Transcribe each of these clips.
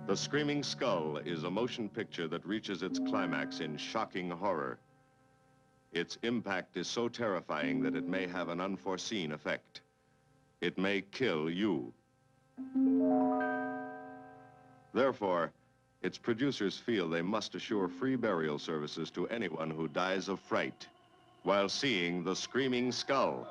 The Screaming Skull is a motion picture that reaches its climax in shocking horror. Its impact is so terrifying that it may have an unforeseen effect. It may kill you. Therefore, its producers feel they must assure free burial services to anyone who dies of fright while seeing The Screaming Skull.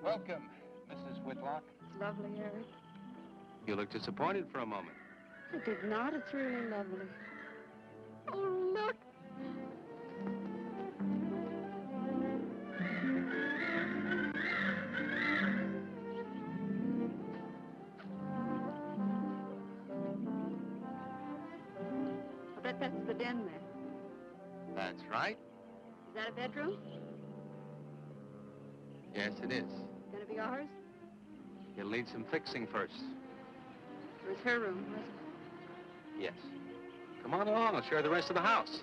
Welcome, Mrs. Whitlock. It's lovely, Eric. You look disappointed for a moment. I did not. It's really lovely. Oh, look! I bet that's the den there. That's right. Is that a bedroom? Yes, it is. Gonna be ours? You'll need some fixing first. It was her room, wasn't it? Yes. Come on along. I'll show you the rest of the house.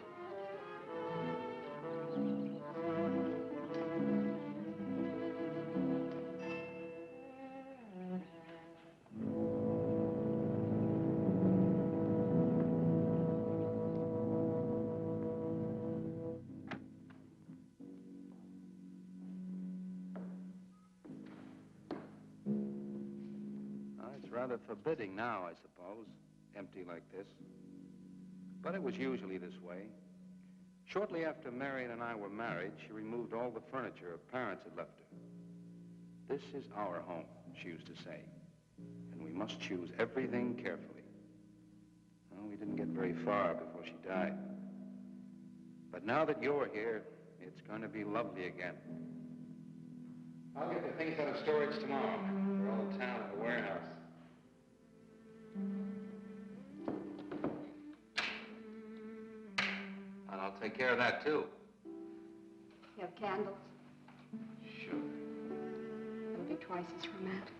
Rather forbidding now, I suppose, empty like this. But it was usually this way. Shortly after Marion and I were married, she removed all the furniture her parents had left her. This is our home, she used to say, and we must choose everything carefully. Well, we didn't get very far before she died. But now that you're here, it's going to be lovely again. I'll get the things out of storage tomorrow. They're all in town at the warehouse. And I'll take care of that, too. You have candles? Sure. It'll be twice as romantic.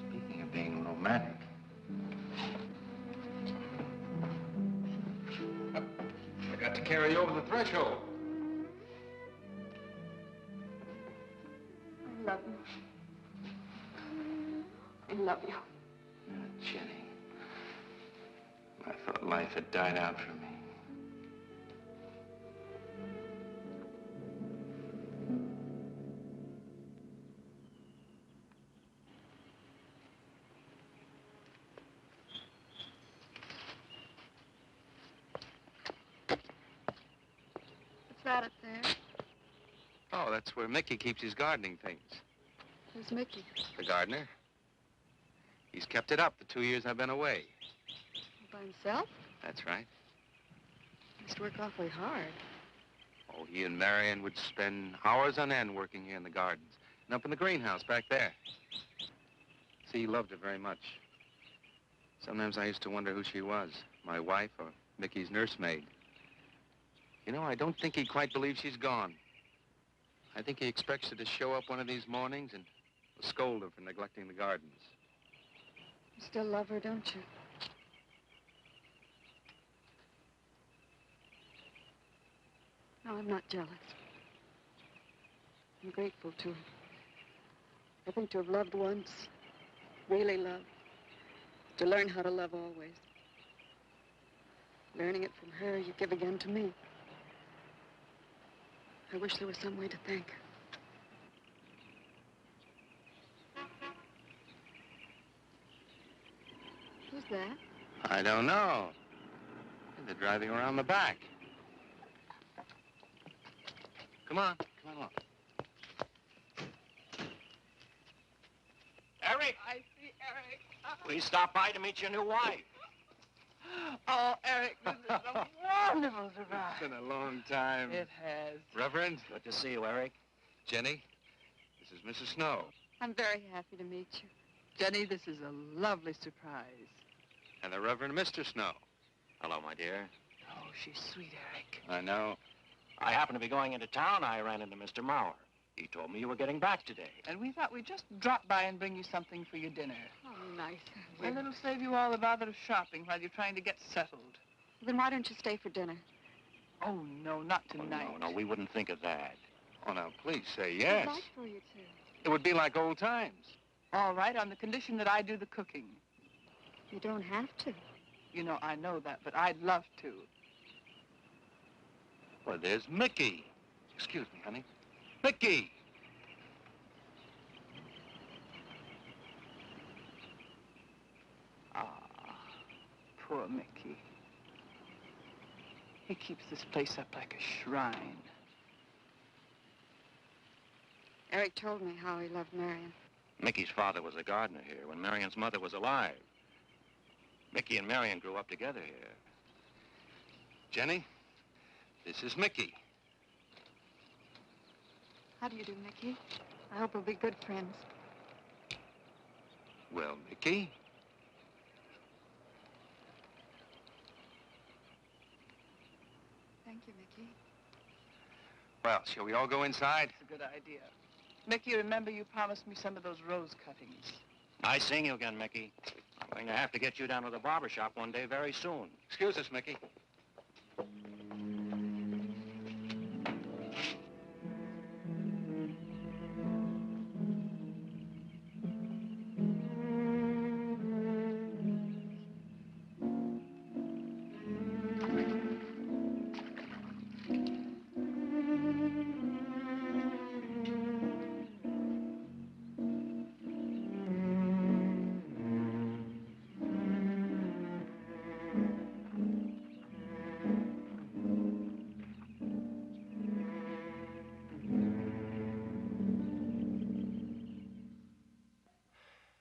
Speaking of being romantic. I got to carry you over the threshold. I love you. love you. Jenny, I thought life had died out for me. What's that up there? Oh, that's where Mickey keeps his gardening things. Who's Mickey? The gardener. He's kept it up the 2 years I've been away. By himself? That's right. Must work awfully hard. Oh, he and Marion would spend hours on end working here in the gardens and up in the greenhouse back there. See, he loved her very much. Sometimes I used to wonder who she was, my wife or Mickey's nursemaid. You know, I don't think he quite believes she's gone. I think he expects her to show up one of these mornings and scold her for neglecting the gardens. You still love her, don't you? No, I'm not jealous. I'm grateful to her. I think to have loved once, really loved, to learn how to love always. Learning it from her, you give again to me. I wish there was some way to thank her. Who's that? I don't know. They're driving around the back. Come on along. Eric! I see Eric. Please stop by to meet your new wife. Oh, Eric, this is a wonderful surprise. It's been a long time. It has. Reverend, Good to see you, Eric. Jenny, this is Mrs. Snow. I'm very happy to meet you. Jenny, this is a lovely surprise. And the Reverend Mr. Snow. Hello, my dear. Oh, she's sweet, Eric. I know. I happen to be going into town. I ran into Mr. Mauer. He told me you were getting back today. And we thought we'd just drop by and bring you something for your dinner. Oh, nice. And it'll save you all the bother of shopping while you're trying to get settled. Then why don't you stay for dinner? Oh, no, not Oh, tonight. no, we wouldn't think of that. Oh, now, please say yes. I'd like for you to. It would be like old times. All right, on the condition that I do the cooking. You don't have to. You know, I know that, but I'd love to. Well, there's Mickey. Excuse me, honey. Mickey! Ah, poor Mickey. He keeps this place up like a shrine. Eric told me how he loved Marion. Mickey's father was a gardener here when Marion's mother was alive. Mickey and Marion grew up together here. Jenny, this is Mickey. How do you do, Mickey? I hope we'll be good friends. Well, Mickey? Thank you, Mickey. Well, shall we all go inside? It's a good idea. Mickey, remember you promised me some of those rose cuttings. Nice seeing you again, Mickey. I'm going to have to get you down to the barber shop one day very soon. Excuse us, Mickey.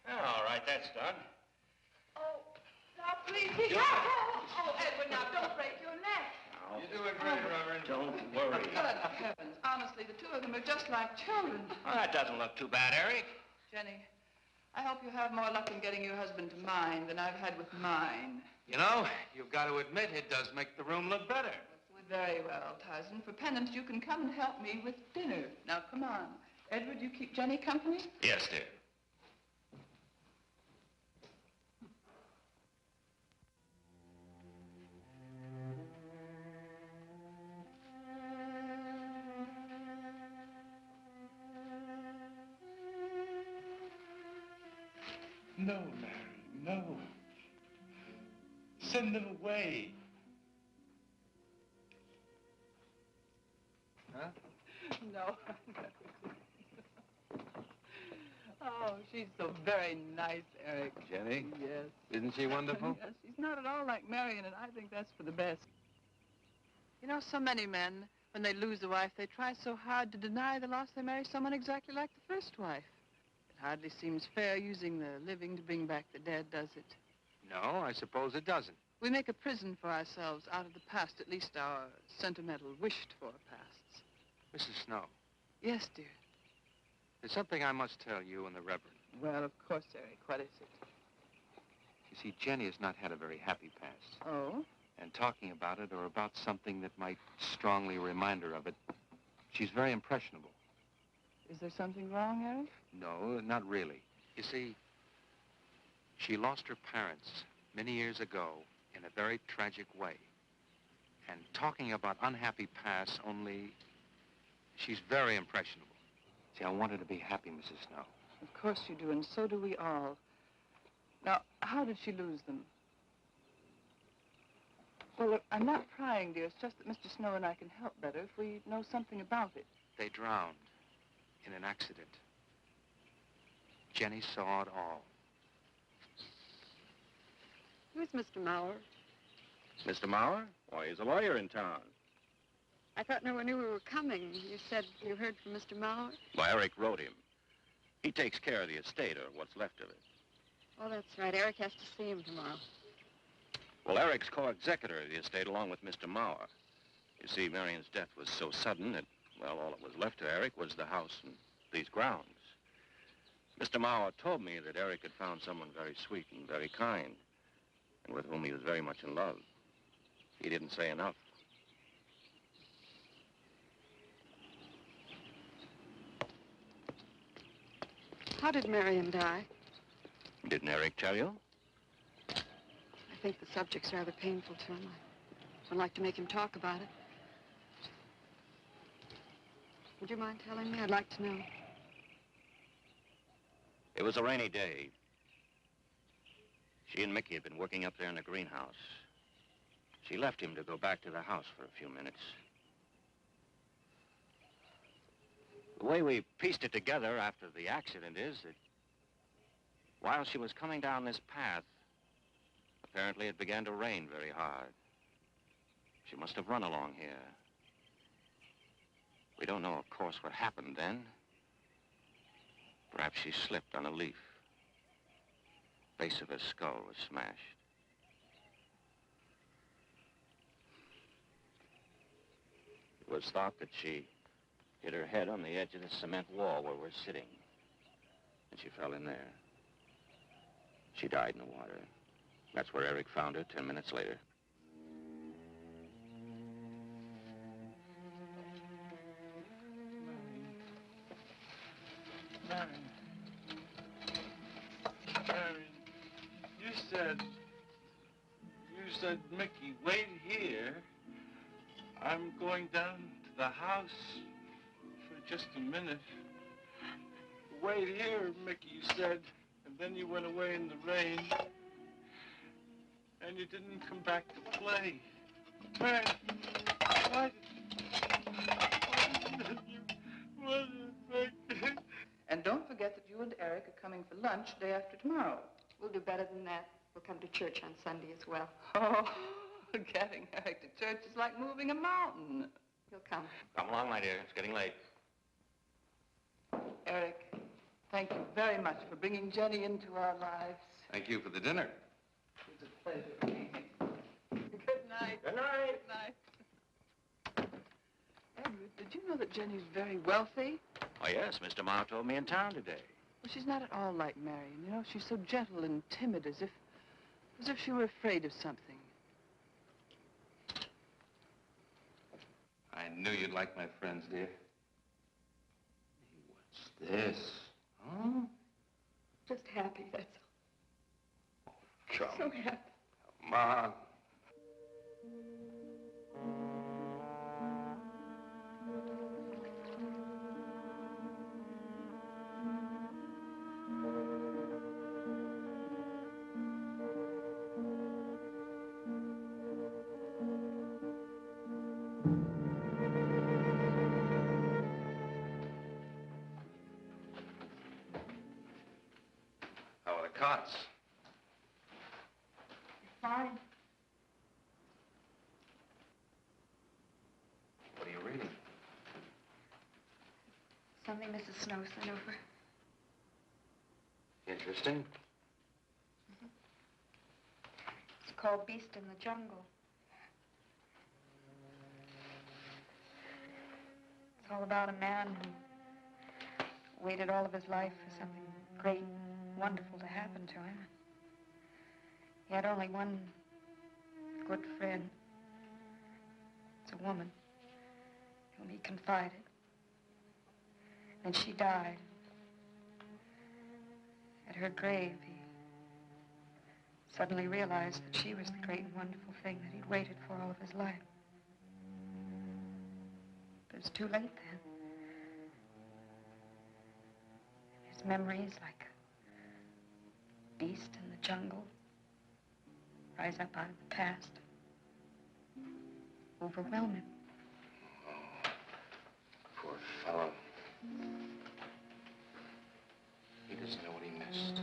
All right, that's done. Oh, now please, he got Oh, Edward, now don't break your neck. Now, You're doing great, Reverend. don't worry. Good heavens. Honestly, the two of them are just like children. Well, that doesn't look too bad, Eric. Jenny, I hope you have more luck in getting your husband to mine than I've had with mine. You know, you've got to admit it does make the room look better. Very well, Tyson. For penance, you can come and help me with dinner. Now, come on. Edward, you keep Jenny company? Yes, dear. No, Mary, no. Send them away. Huh? No. Oh, she's so very nice, Eric. Jenny? Yes. Isn't she wonderful? Yes, she's not at all like Marion, and I think that's for the best. You know, so many men, when they lose a wife, they try so hard to deny the loss they marry someone exactly like the first wife. It hardly seems fair using the living to bring back the dead, does it? No, I suppose it doesn't. We make a prison for ourselves out of the past, at least our sentimental, wished-for pasts. Mrs. Snow, Yes, dear. there's something I must tell you and the Reverend. Well, of course, Eric. What is it? You see, Jenny has not had a very happy past. Oh? And talking about it or about something that might strongly remind her of it, she's very impressionable. Is there something wrong, Eric? No, not really. You see, she lost her parents many years ago in a very tragic way. And talking about unhappy past only, she's very impressionable. See, I want her to be happy, Mrs. Snow. Of course you do, and so do we all. Now, how did she lose them? Well, look, I'm not prying, dear. It's just that Mr. Snow and I can help better if we know something about it. They drowned in an accident. Jenny saw it all. Who's Mr. Mauer? Mr. Mauer? Why, he's a lawyer in town. I thought no one knew we were coming. You said you heard from Mr. Mauer? Well, Eric wrote him. He takes care of the estate, or what's left of it. Oh, that's right. Eric has to see him tomorrow. Well, Eric's co-executor of the estate along with Mr. Mauer. You see, Marion's death was so sudden that, well, all that was left to Eric was the house and these grounds. Mr. Mauer told me that Eric had found someone very sweet and very kind, and with whom he was very much in love. He didn't say enough. How did Marion die? Didn't Eric tell you? I think the subject's rather painful to him. I don't like to make him talk about it. Would you mind telling me? I'd like to know. It was a rainy day. She and Mickey had been working up there in the greenhouse. She left him to go back to the house for a few minutes. The way we pieced it together after the accident is that while she was coming down this path, apparently it began to rain very hard. She must have run along here. We don't know, of course, what happened then. Perhaps she slipped on a leaf. Base of her skull was smashed. It was thought that she hit her head on the edge of the cement wall where we're sitting. And she fell in there. She died in the water. That's where Eric found her 10 minutes later. Marion, you said, Mickey, wait here. I'm going down to the house for just a minute. Wait here, Mickey, you said, and then you went away in the rain, and you didn't come back to play. Man, why did you... And don't forget that you and Eric are coming for lunch day after tomorrow. We'll do better than that. We'll come to church on Sunday as well. Oh, getting Eric to church is like moving a mountain. He'll come. Come along, my dear. It's getting late. Eric, thank you very much for bringing Jenny into our lives. Thank you for the dinner. It was a pleasure. Good night. Good night. Good night. Edward, did you know that Jenny's very wealthy? Oh, yes. Mr. Mauer told me in town today. Well, she's not at all like Marion. You know, she's so gentle and timid, as if she were afraid of something. I knew you'd like my friends, dear. What's this? Huh? Just happy, that's all. Come. So happy. Come on. nuts. Fine. What are you reading? Something Mrs. Snow sent over. Interesting. It's called Beast in the Jungle. It's all about a man who waited all of his life for something great, wonderful to happen to him. He had only one good friend. It's a woman whom he confided. And she died. At her grave, he suddenly realized that she was the great and wonderful thing that he'd waited for all of his life. But it was too late then. His memories, like a beast in the jungle, rise up out of the past, overwhelm him. Oh, poor fellow. He doesn't know what he missed.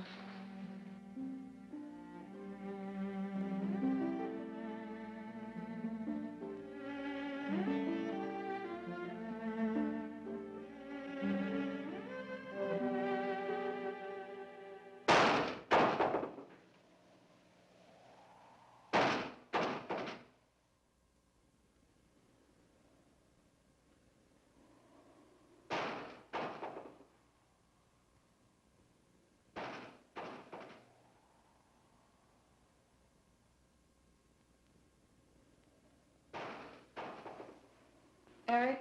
Eric?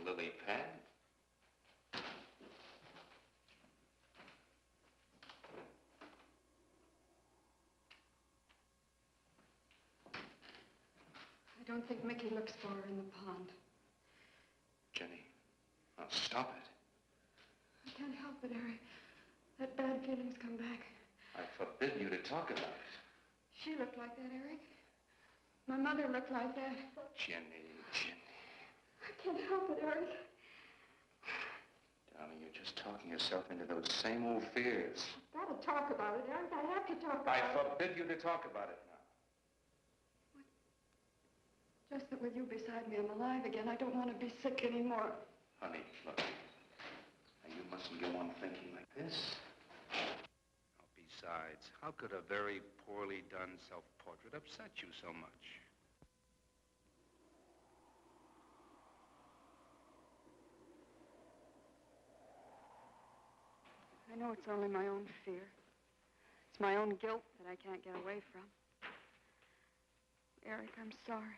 Lily pad? I don't think Mickey looks for her in the pond. Jenny, now stop it. I can't help it, Eric. That bad feeling's come back. I forbid you to talk about it. She looked like that, Eric. My mother looked like that. Jenny. I can't help it, Eric. Darling, you're just talking yourself into those same old fears. I've got to talk about it, Eric. I have to talk about I it. forbid you to talk about it now. What? Just that with you beside me, I'm alive again. I don't want to be sick anymore. Honey, look. Now, you mustn't go on thinking like this. Besides, how could a very poorly done self-portrait upset you so much? I know it's only my own fear. It's my own guilt that I can't get away from. Eric, I'm sorry.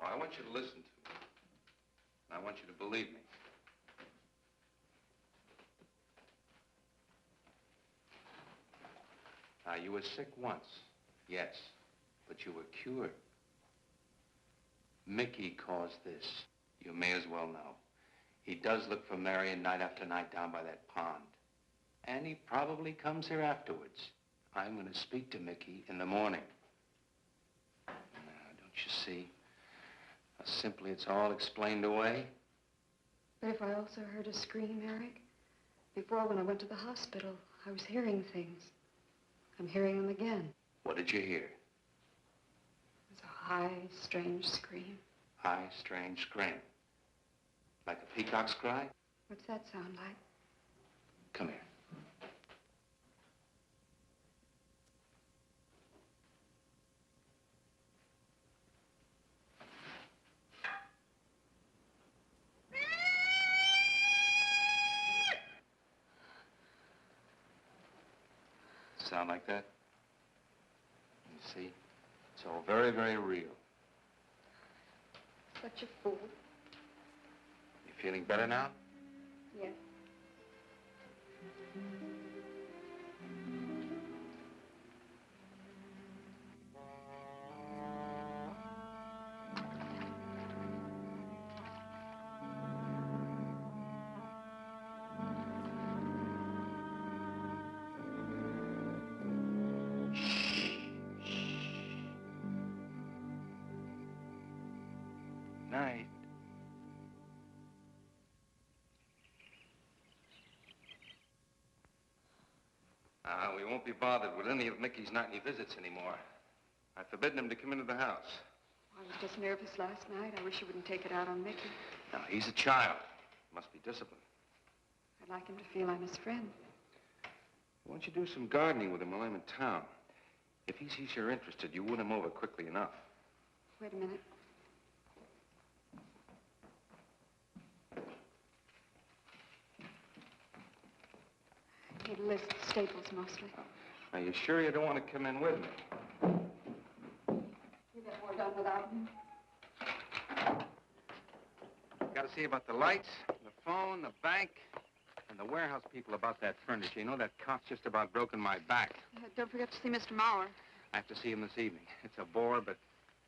Oh, I want you to listen to me. I want you to believe me. Now, you were sick once, yes, but you were cured. Mickey caused this. You may as well know. He does look for Marion night after night down by that pond. And he probably comes here afterwards. I'm going to speak to Mickey in the morning. Now, don't you see? How simply it's all explained away. But if I also heard a scream, Eric, before when I went to the hospital, I was hearing things. I'm hearing them again. What did you hear? It was a high, strange scream. High, strange scream. Like a peacock's cry? What's that sound like? Come here. Sound like that? You see? It's all very, very real. Such a fool. You feeling better now? Yes. Night. We won't be bothered with any of Mickey's nightly visits anymore. I've forbidden him to come into the house. I was just nervous last night. I wish you wouldn't take it out on Mickey. No, he's a child. Must be disciplined. I'd like him to feel I'm his friend. Why don't you do some gardening with him while I'm in town? If he sees you're interested, you win him over quickly enough. Wait a minute. Need a list of staples mostly. Are you sure you don't want to come in with me? You get more done without him. Got to see about the lights, the phone, the bank, and the warehouse people about that furniture. You know, that cop's just about broken my back. Don't forget to see Mr. Mauer. I have to see him this evening. It's a bore, but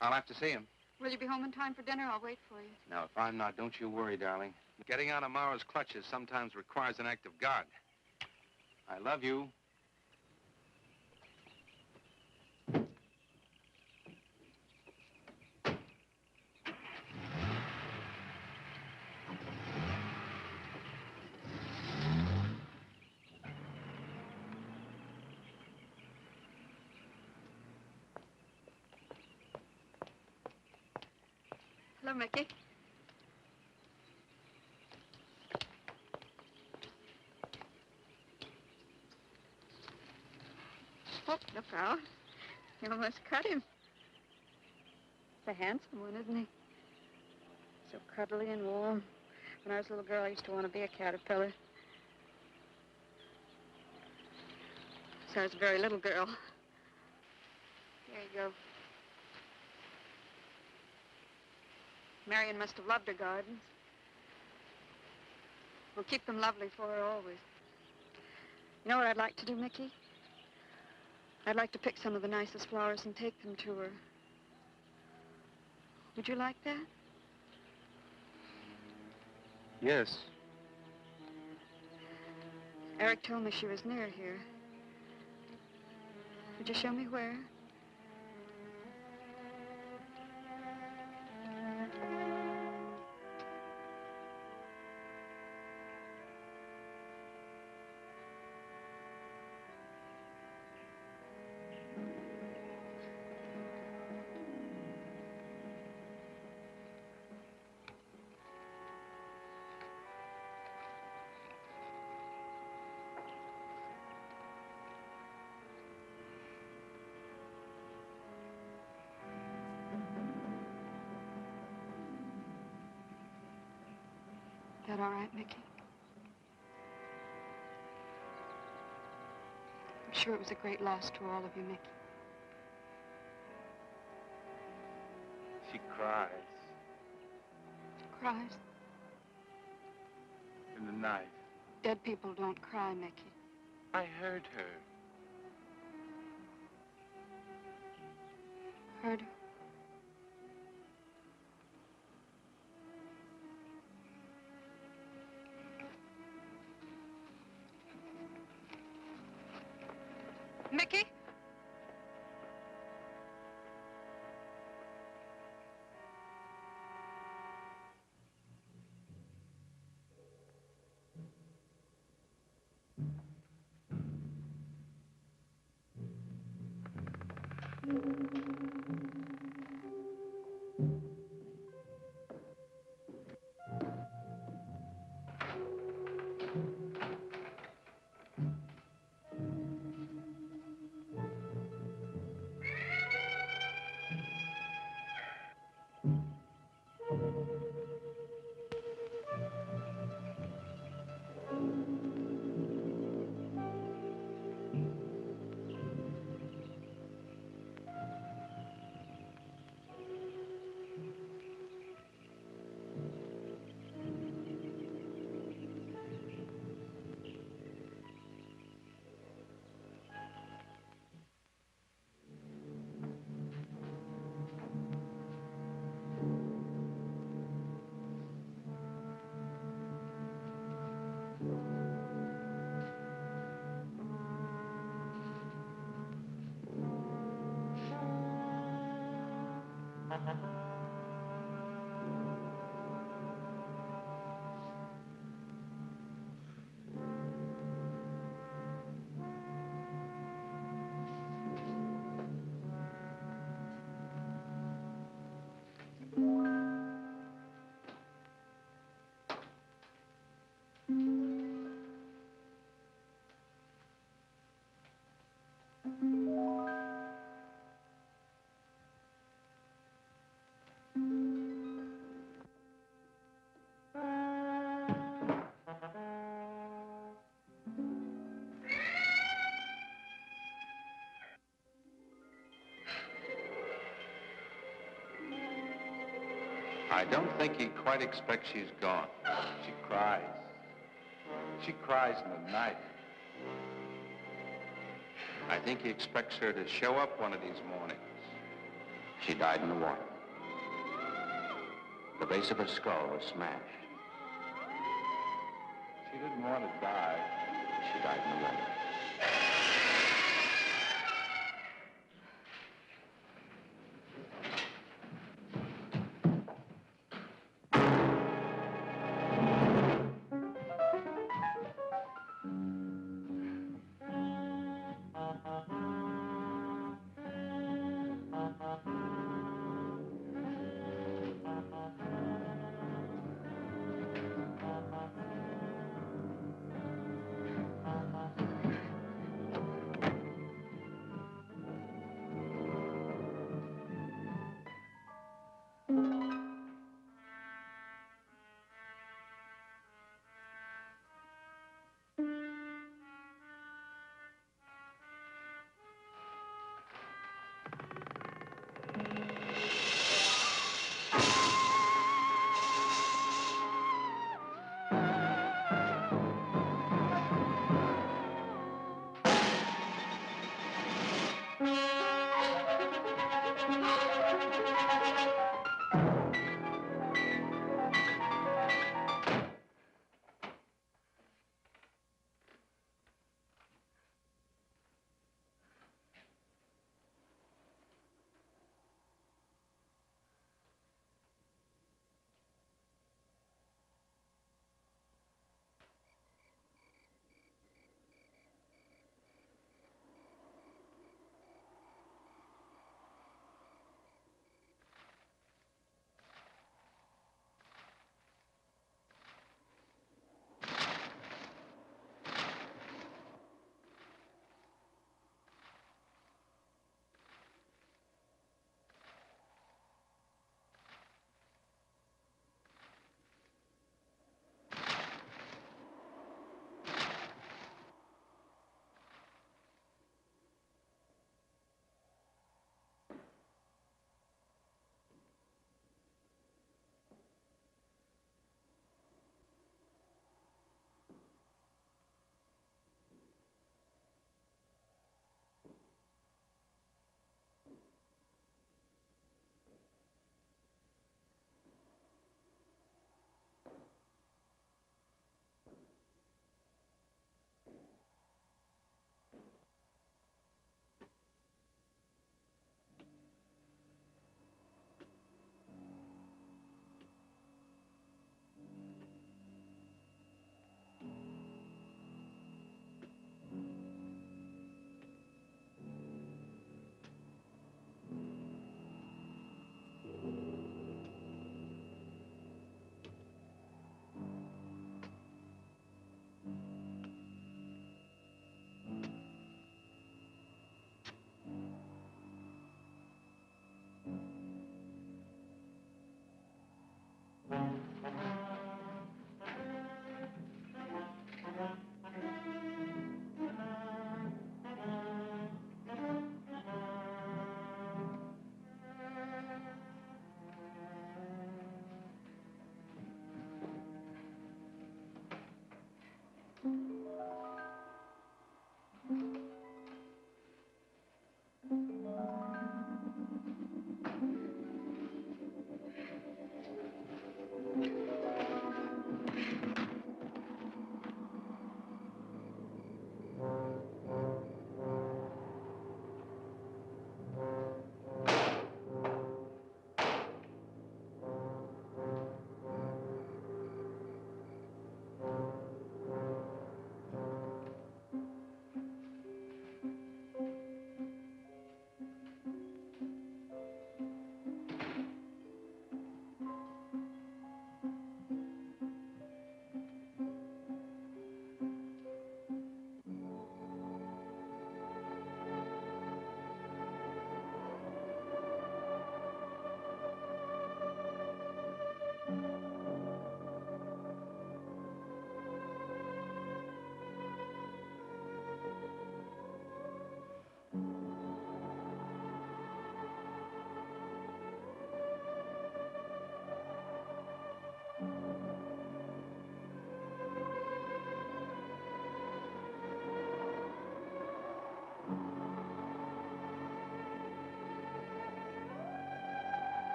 I'll have to see him. Will you be home in time for dinner? I'll wait for you. Now, if I'm not, don't you worry, darling. Getting out of Mauer's clutches sometimes requires an act of God. I love you. Hello, Mickey. Oh, look out. You almost cut him. He's a handsome one, isn't he? So cuddly and warm. When I was a little girl, I used to want to be a caterpillar. So I was a very little girl. Here you go. Marion must have loved her gardens. We'll keep them lovely for her always. You know what I'd like to do, Mickey? I'd like to pick some of the nicest flowers and take them to her. Would you like that? Yes. Eric told me she was near here. Would you show me where? That all right, Mickey? I'm sure it was a great loss to all of you, Mickey. She cries. Cries? in the night. Dead people don't cry, Mickey. I heard her. Heard her? Mickey? I don't think he quite expects she's gone. She cries. She cries in the night. I think he expects her to show up one of these mornings. She died in the water. The base of her skull was smashed. She didn't want to die. She died in the water.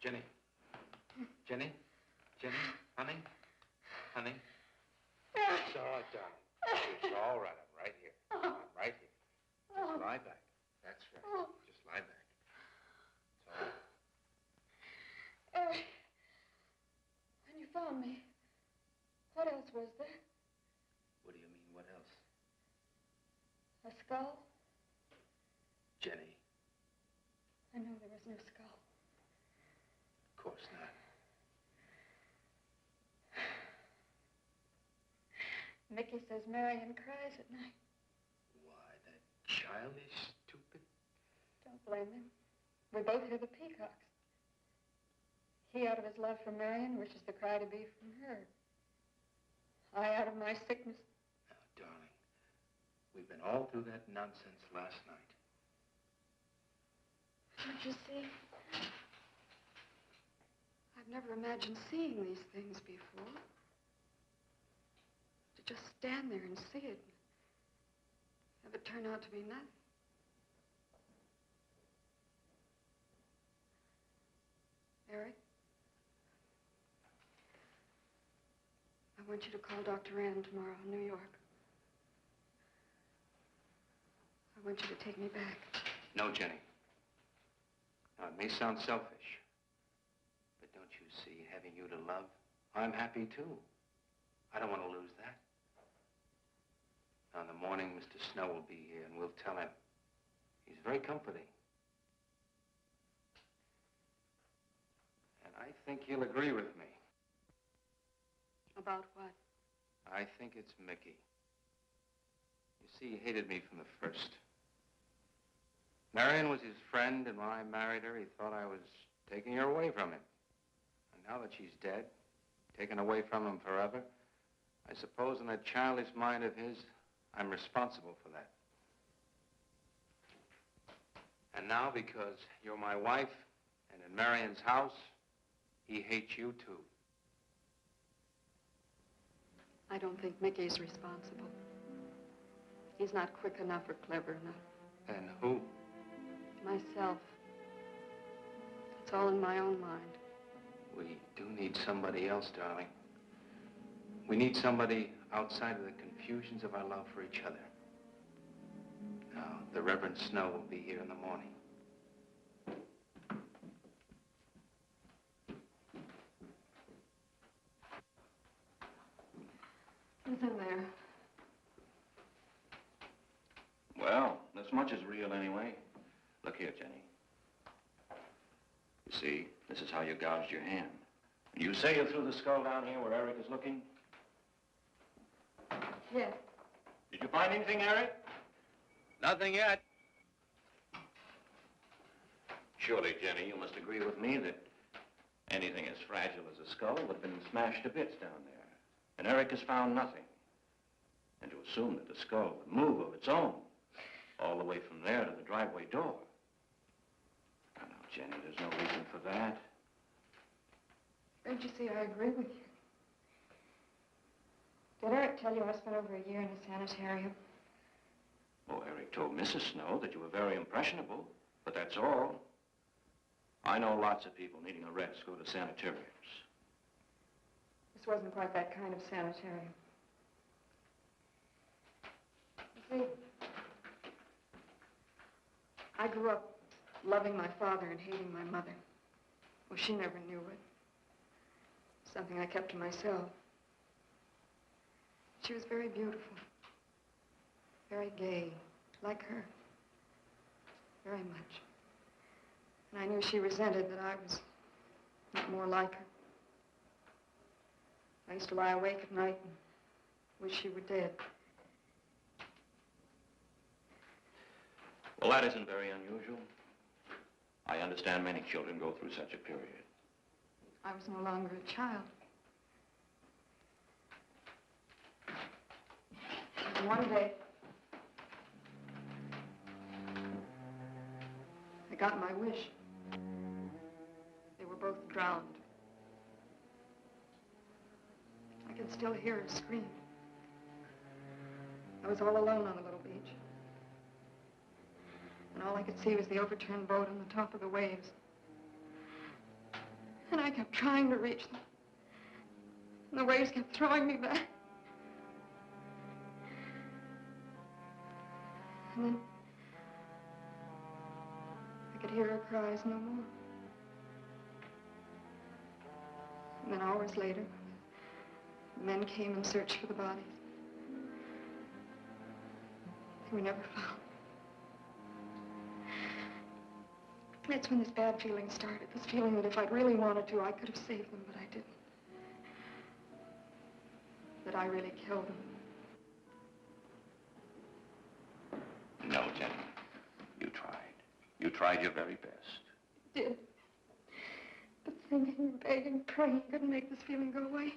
Jenny. Jenny? Jenny? Honey? Honey? It's all right, darling. It's all right. I'm right here. I'm right here. Just lie back. That's right. Just lie back. It's all right. Eric, when you found me, what else was there? What do you mean, what else? A skull? Jenny. I know there was no skull. Of course not. Mickey says Marion cries at night. Why, that child is stupid. Don't blame him. We both hear the peacocks. He, out of his love for Marion, wishes the cry to be from her. I, out of my sickness. Now, darling, we've been all through that nonsense last night. Don't you see? I've never imagined seeing these things before. To just stand there and see it. Have it turn out to be nothing. Eric? I want you to call Dr. Ann tomorrow in New York. I want you to take me back. No, Jenny. Now, it may sound selfish, but don't you see, having you to love, I'm happy too. I don't want to lose that. Now, in the morning, Mr. Snow will be here, and we'll tell him. He's very comforting. And I think he'll agree with me. About what? I think it's Mickey. You see, he hated me from the first. Marion was his friend, and when I married her, he thought I was taking her away from him. And now that she's dead, taken away from him forever, I suppose in that childish mind of his, I'm responsible for that. And now, because you're my wife, and in Marion's house, he hates you too. I don't think Mickey's responsible. He's not quick enough or clever enough. And who? Myself. It's all in my own mind. We do need somebody else, darling. We need somebody outside of the confusions of our love for each other. Now, the Reverend Snow will be here in the morning. Who's in there? Well, this much is real anyway. Look here, Jenny. You see, this is how you gouged your hand. You say you threw the skull down here where Eric is looking? Yes. Did you find anything, Eric? Nothing yet. Surely, Jenny, you must agree with me that anything as fragile as a skull would have been smashed to bits down there. And Eric has found nothing. And to assume that the skull would move of its own, all the way from there to the driveway door. Now, Jenny, there's no reason for that. Don't you see, I agree with you. Did Eric tell you I spent over a year in a sanitarium? Oh, Eric told Mrs. Snow that you were very impressionable, but that's all. I know lots of people needing a rest go to sanitariums. This wasn't quite that kind of sanitarium. You see, I grew up loving my father and hating my mother. Well, she never knew it. Something I kept to myself. She was very beautiful. Very gay, like her. Very much. And I knew she resented that I was not more like her. I used to lie awake at night and wish she were dead. Well, that isn't very unusual. I understand many children go through such a period. I was no longer a child. And one day, I got my wish. They were both drowned. I can still hear her scream. I was all alone on the little beach. And all I could see was the overturned boat on the top of the waves. And I kept trying to reach them. And the waves kept throwing me back. And then I could hear her cries no more. And then hours later, the men came and searched for the bodies. They were never found. That's when this bad feeling started, this feeling that if I'd really wanted to, I could have saved them, but I didn't. That I really killed them. No, Jenny. You tried. You tried your very best. I did. But thinking, begging, praying couldn't make this feeling go away.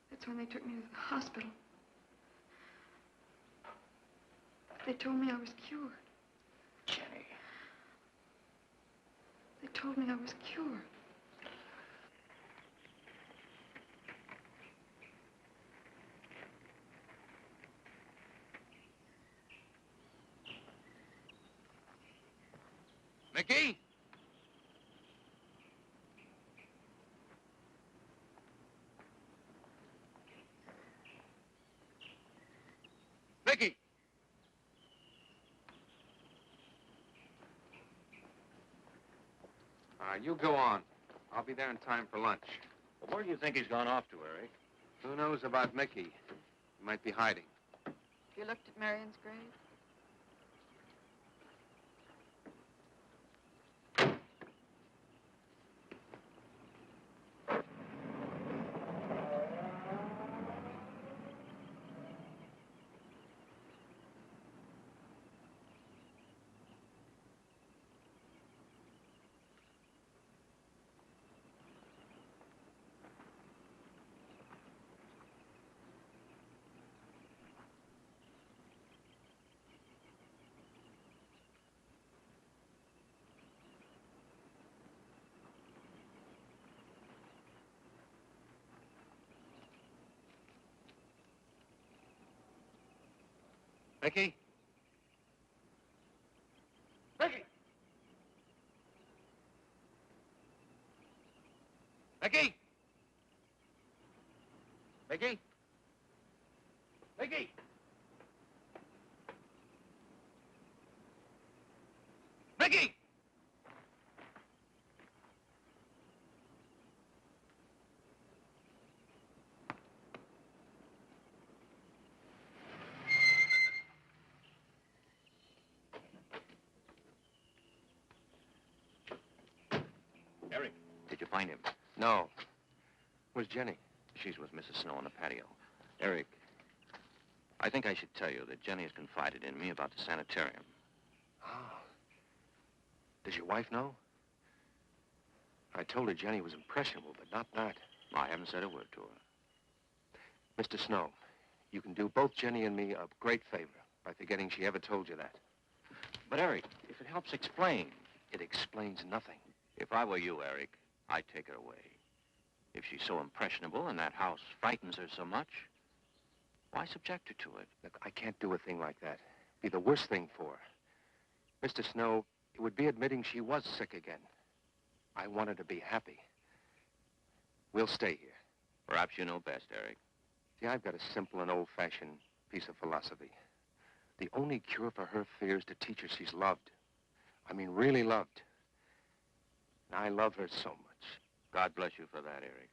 That's when they took me to the hospital. They told me I was cured. Jenny. They told me I was cured. Mickey? Mickey! You go on. I'll be there in time for lunch. Well, where do you think he's gone off to, Eric? Who knows about Mickey? He might be hiding. You looked at Marion's grave? Mickey? Mickey! Mickey! Mickey? Mickey! Mickey! Eric, did you find him? No. Where's Jenny? She's with Mrs. Snow on the patio. Eric, I think I should tell you that Jenny has confided in me about the sanitarium. Oh. Does your wife know? I told her Jenny was impressionable, but not that. I haven't said a word to her. Mr. Snow, you can do both Jenny and me a great favor by forgetting she ever told you that. But, Eric, if it helps explain. It explains nothing. If I were you, Eric, I'd take her away. If she's so impressionable and that house frightens her so much, why subject her to it? Look, I can't do a thing like that. It'd be the worst thing for her. Mr. Snow, it would be admitting she was sick again. I want her to be happy. We'll stay here. Perhaps you know best, Eric. See, I've got a simple and old-fashioned piece of philosophy. The only cure for her fear is to teach her she's loved. I mean, really loved. And I love her so much. God bless you for that, Eric.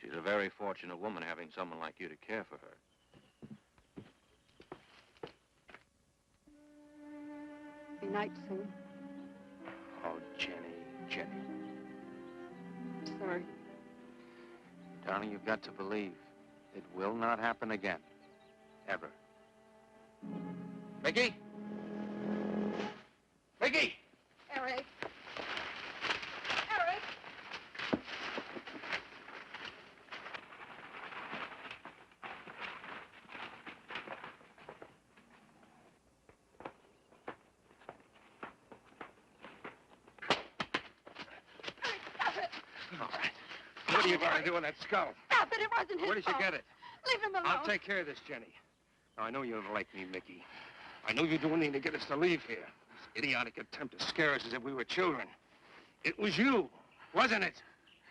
She's a very fortunate woman having someone like you to care for her. Be night soon. Oh, Jenny, Jenny. I'm sorry. Darling, you've got to believe it will not happen again. Ever. Peggy? Peggy! Eric. Eric! Stop it! All right. What are you going to do with that skull? Stop it! It wasn't his Where did you fault. get it? Leave him alone. I'll take care of this, Jenny. Now, I know you don't like me, Mickey. I know you're doing anything to get us to leave here. This idiotic attempt to scare us as if we were children. It was you, wasn't it?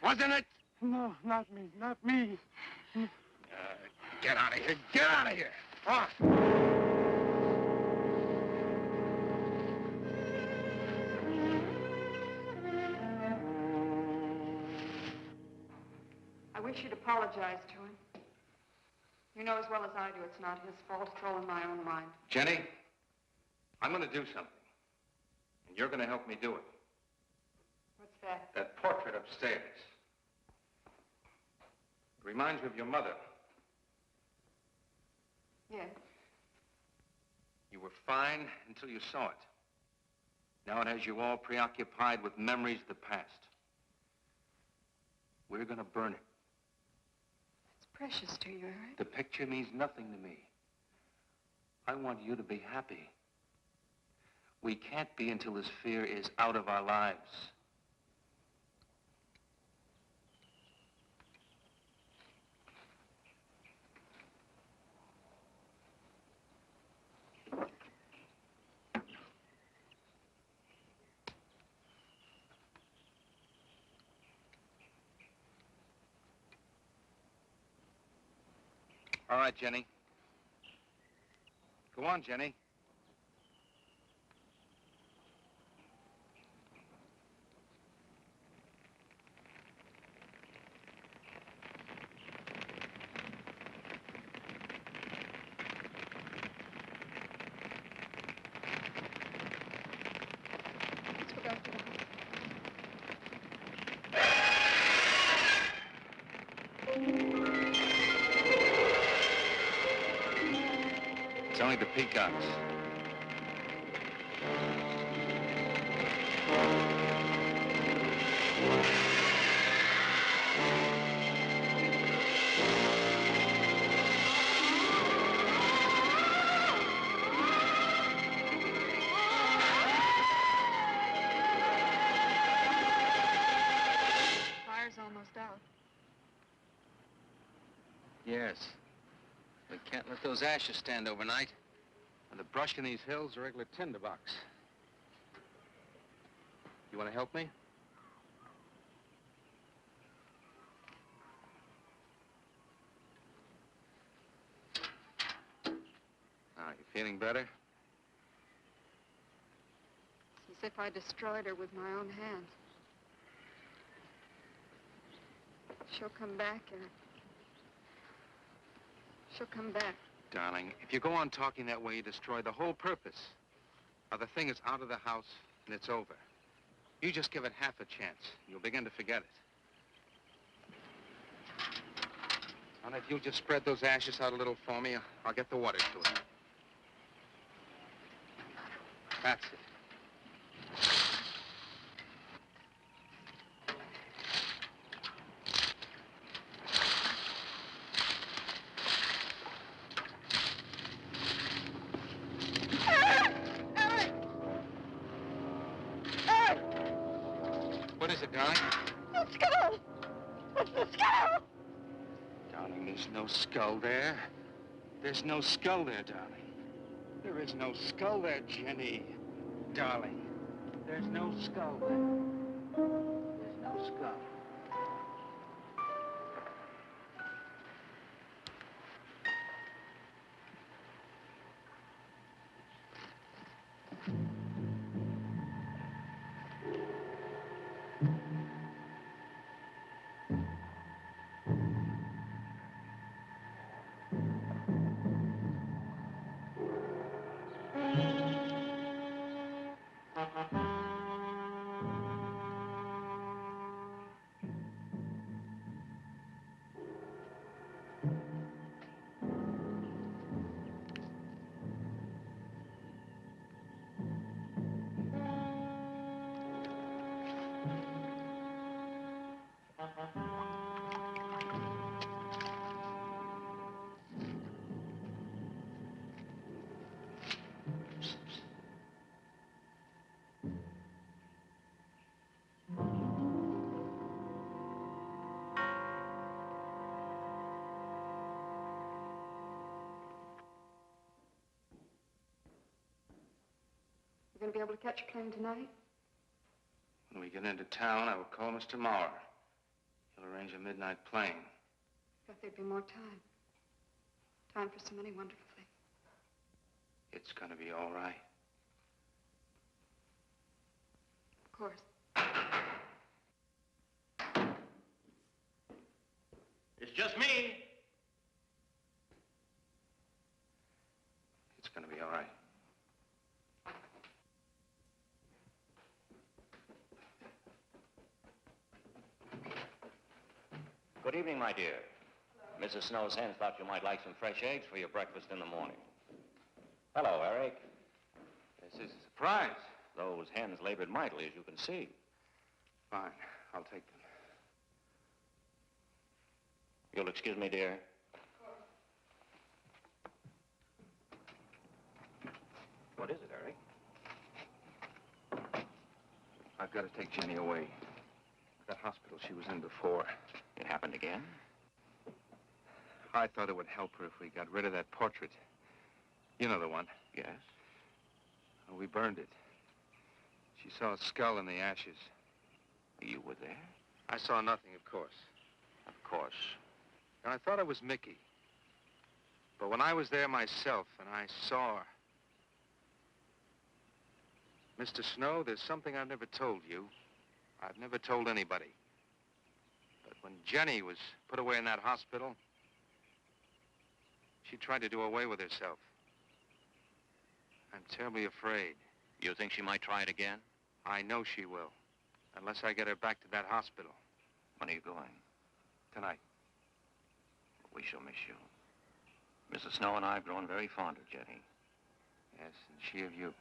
Wasn't it? No, not me, not me. Get out of here. Get out of here. On. I wish you'd apologize to him. You know as well as I do it's not his fault. It's all in my own mind. Jenny, I'm going to do something. And you're going to help me do it. What's that? That portrait upstairs. It reminds me of your mother. Yes. You were fine until you saw it. Now it has you all preoccupied with memories of the past. We're going to burn it. It's precious to you, Eric. The picture means nothing to me. I want you to be happy. We can't be until this fear is out of our lives. All right, Jenny. Go on, Jenny. Let's go back to the house. It's only the peacocks. Fire's almost out. Yes. We can't let those ashes stand overnight. And the brush in these hills are regular tinderbox. You want to help me? Now, you feeling better? It's as if I destroyed her with my own hands. She'll come back, Eric. She'll come back. Darling, if you go on talking that way, you destroy the whole purpose. Now, the thing is out of the house, and it's over. You just give it half a chance, and you'll begin to forget it. And if you'll just spread those ashes out a little for me, I'll get the water to it. That's it. What is it, darling? The skull! It's the skull! Darling, there's no skull there. There's no skull there, darling. There is no skull there, Jenny. Darling, there's no skull there. There's no skull. You gonna be able to catch a plane tonight? When we get into town, I will call Mr. Mauer. He'll arrange a midnight plane. Thought there'd be more time. Time for so many wonderful things. It's gonna be all right. Of course. It's just me. It's gonna be all right. Good evening, my dear. Mrs. Snow's hens thought you might like some fresh eggs for your breakfast in the morning. Hello, Eric. This is a surprise. Those hens labored mightily, as you can see. Fine, I'll take them. You'll excuse me, dear. What is it, Eric? I've got to take Jenny away. That hospital she was in before. It happened again? I thought it would help her if we got rid of that portrait. You know the one. Yes. Well, we burned it. She saw a skull in the ashes. You were there? I saw nothing, of course. Of course. And I thought it was Mickey. But when I was there myself and I saw her... Mr. Snow, there's something I've never told you. I've never told anybody. But when Jenny was put away in that hospital, she tried to do away with herself. I'm terribly afraid. You think she might try it again? I know she will. Unless I get her back to that hospital. When are you going? Tonight. We shall miss you. Mrs. Snow and I have grown very fond of Jenny. Yes, and she of you.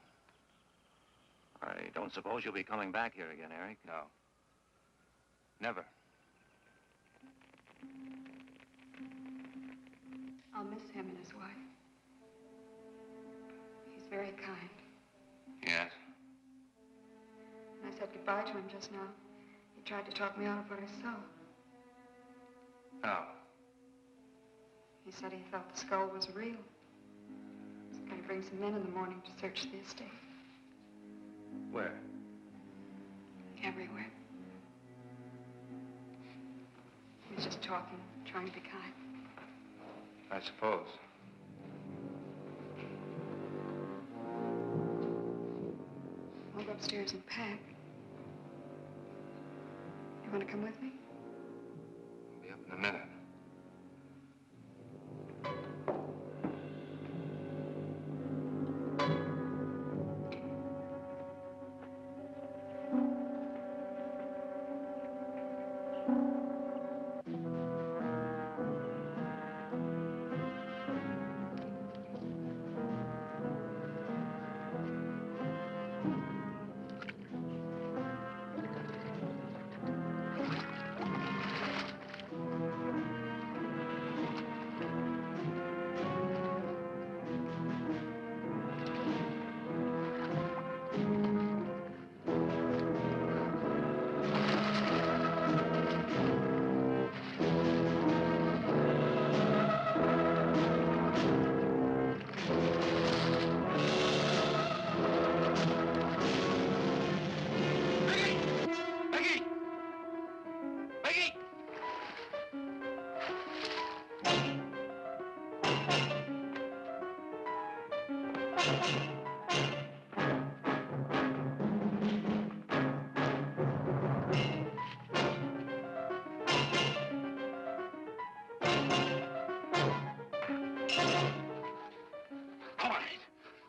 I don't suppose you'll be coming back here again, Eric? No. Never. I'll miss him and his wife. He's very kind. Yes? When I said goodbye to him just now, he tried to talk me out of what I saw. Oh. He said he thought the skull was real. He's going to bring some men in the morning to search the estate. Where? Everywhere. He was just talking, trying to be kind. I suppose. I'll go upstairs and pack. You want to come with me? I'll be up in a minute.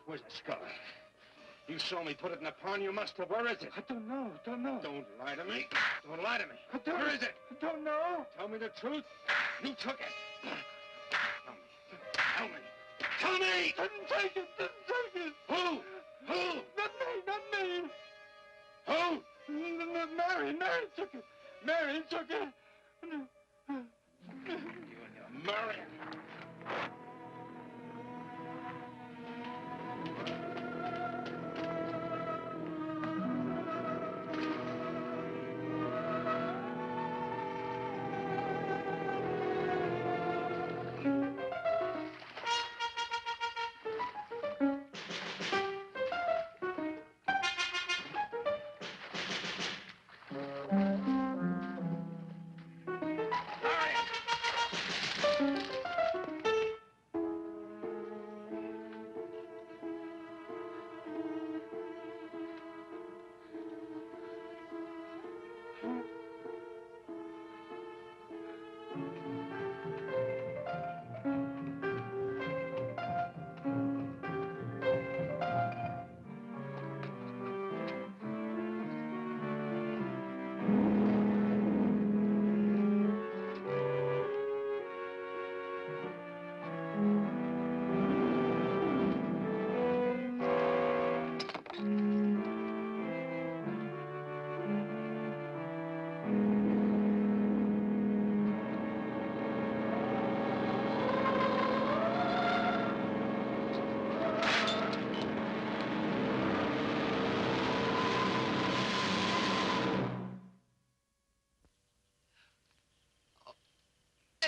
Where's the skull? You saw me put it in the pond. You must have. Where is it? I don't know. Don't lie to me. Don't lie to me. Where is it? I don't know. Tell me the truth. You took it. Tell me. Tell me. Didn't take it. Who? Not me. Who? Mary took it. Mary took it. You and your Murray.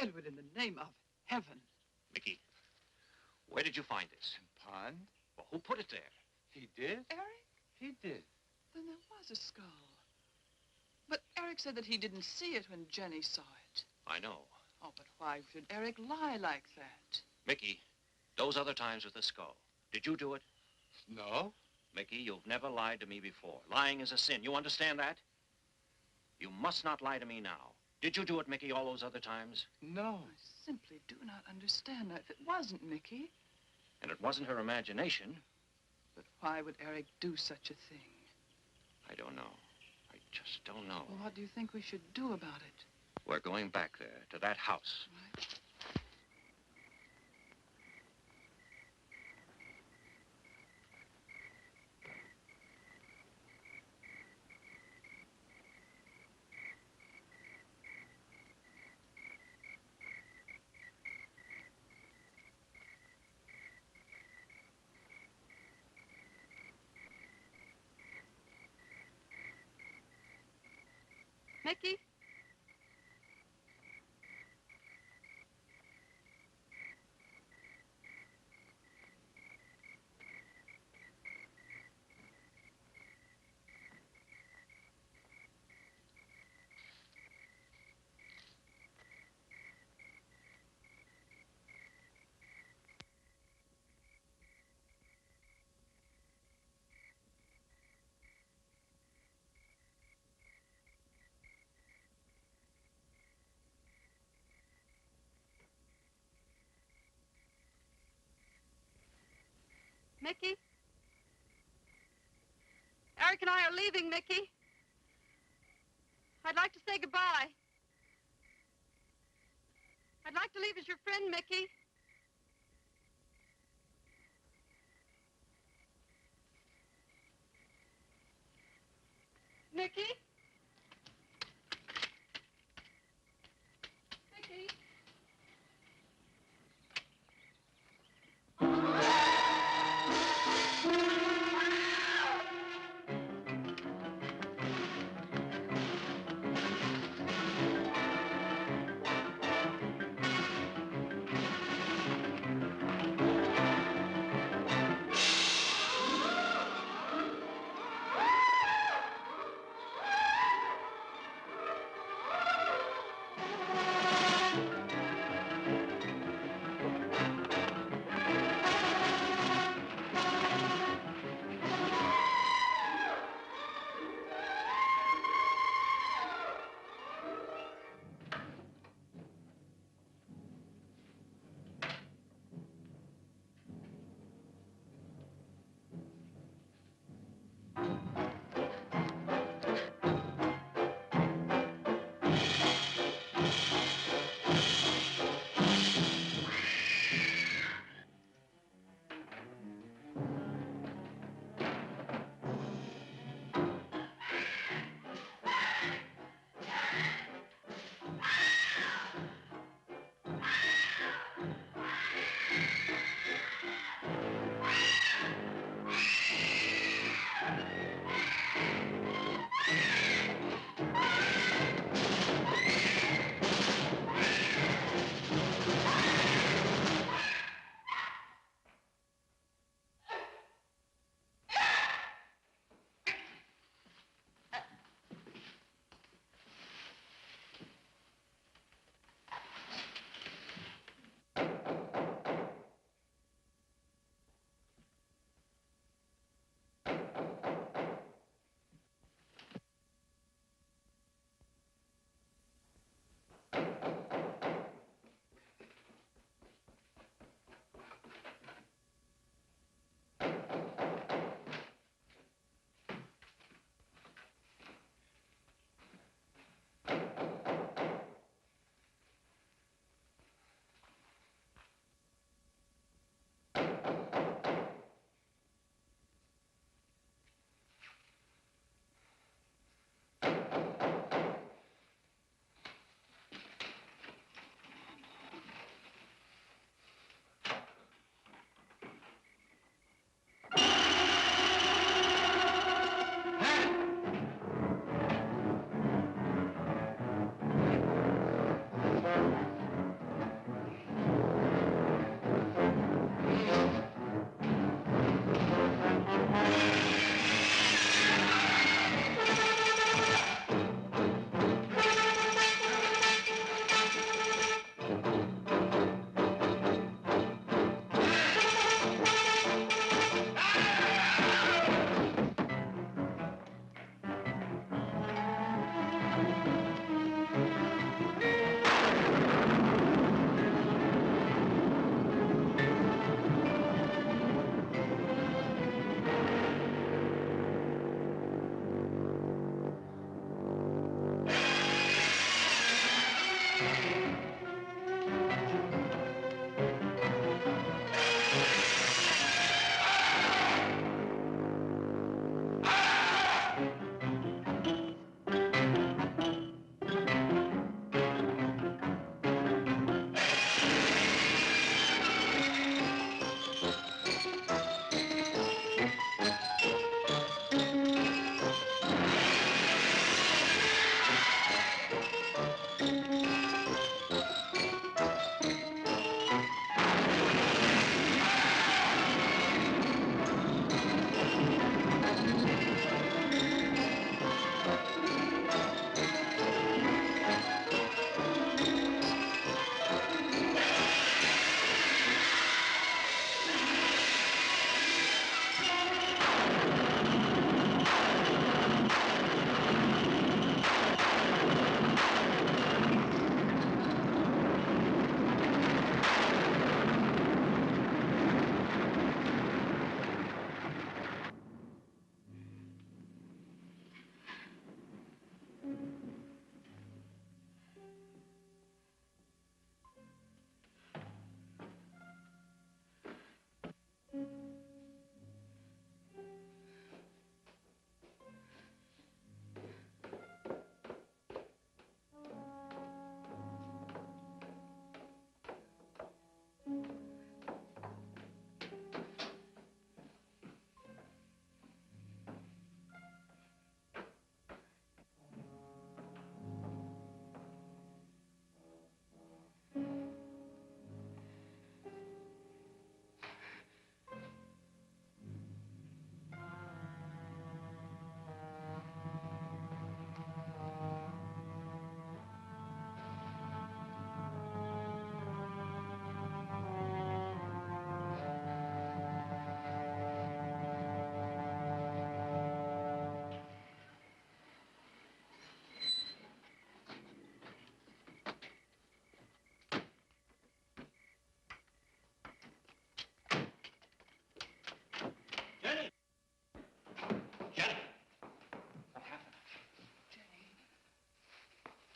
Edward, in the name of heaven. Mickey, where did you find this? Pond? Well, who put it there? He did? Eric? He did. Then there was a skull. But Eric said that he didn't see it when Jenny saw it. I know. Oh, but why should Eric lie like that? Mickey, those other times with the skull, did you do it? No. Mickey, you've never lied to me before. Lying is a sin. You understand that? You must not lie to me now. Did you do it, Mickey, all those other times? No. I simply do not understand that. If it wasn't Mickey, And it wasn't her imagination. but why would Eric do such a thing? I don't know. I just don't know. Well, what do you think we should do about it? We're going back there, to that house. Right? Mickey? Mickey? Eric and I are leaving, Mickey. I'd like to say goodbye. I'd like to leave as your friend, Mickey. Mickey? Mickey?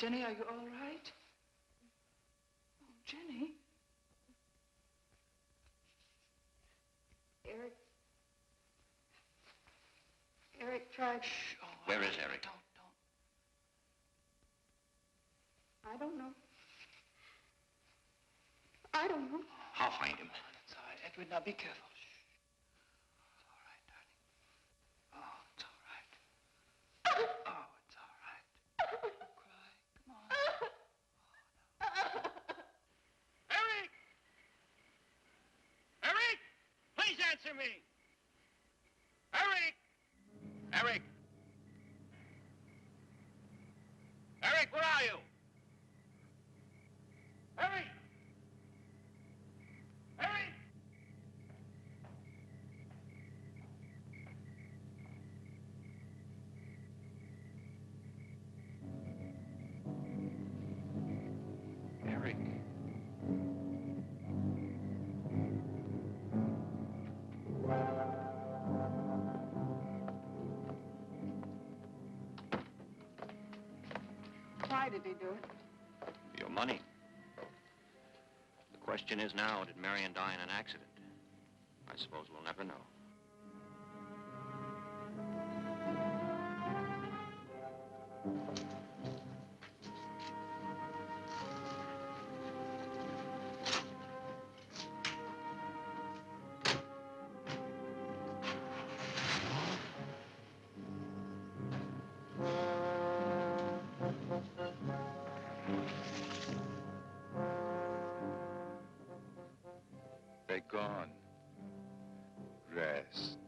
Jenny, are you all right? Oh, Jenny. Eric tried... Shh. Oh, Where is Eric? Don't. I don't know. I don't know. I'll find him. It's all right, Edward. Now be careful. Shh. It's all right, darling. Oh, it's all right. Oh, it's all right. Don't cry. Come on. Eric! Eric! Please answer me! Eric! Eric! Eric, where are you? Eric! Eric! Eric. Why did he do it? Your money. The question is now, did Marion die in an accident? I suppose we'll never know. They're gone. Rest.